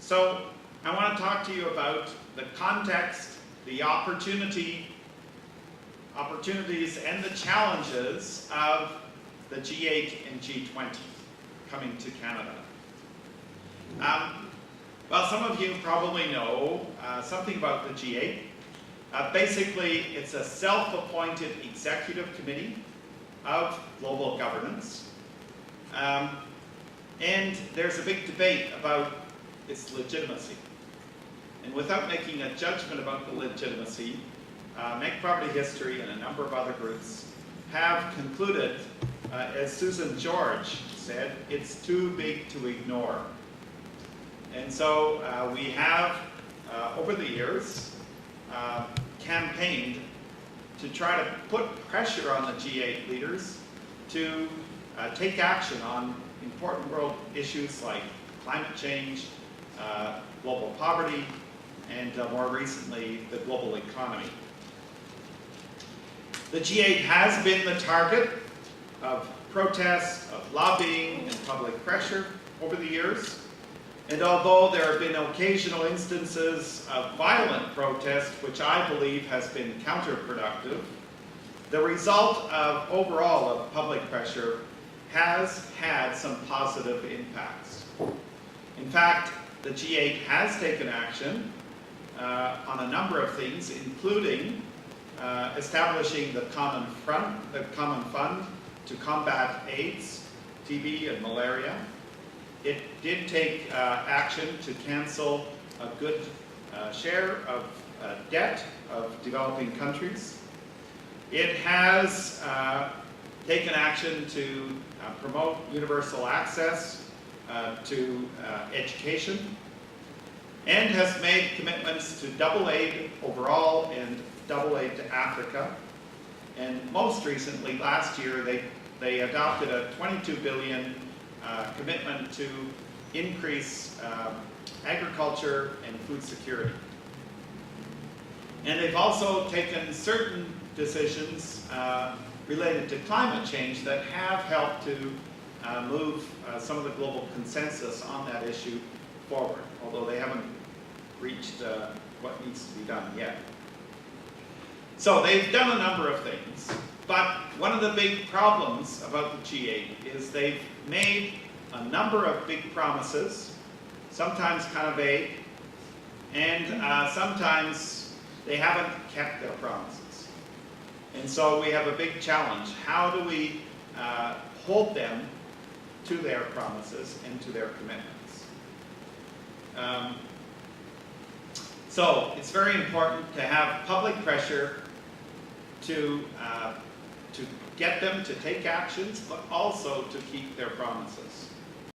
So I want to talk to you about the context, the opportunities and the challenges of the G8 and G20 coming to Canada. Well, some of you probably know something about the G8. Basically, it's a self-appointed executive committee of global governance. And there's a big debate about its legitimacy. And without making a judgment about the legitimacy, Make Property History and a number of other groups have concluded, as Susan George said, it's too big to ignore. And so we have, over the years, campaigned to try to put pressure on the G8 leaders to take action on important world issues like climate change, global poverty, and more recently, the global economy. The G8 has been the target of protests, of lobbying, and public pressure over the years. And although there have been occasional instances of violent protest, which I believe has been counterproductive, the result of overall of public pressure has had some positive impacts. In fact, the G8 has taken action on a number of things, including establishing the Common Fund to combat AIDS, TB, and malaria. It did take action to cancel a good share of debt of developing countries. It has taken action to promote universal access to education, and has made commitments to double aid overall and double aid to Africa. And most recently, last year, they adopted a $22 billion commitment to increase agriculture and food security. And they've also taken certain decisions related to climate change that have helped to move some of the global consensus on that issue forward, although they haven't reached what needs to be done yet. So they've done a number of things, but one of the big problems about the G8 is they've made a number of big promises, sometimes kind of vague, and sometimes they haven't kept their promises. And so we have a big challenge. How do we hold them to their promises and to their commitments? So it's very important to have public pressure to get them to take actions, but also to keep their promises.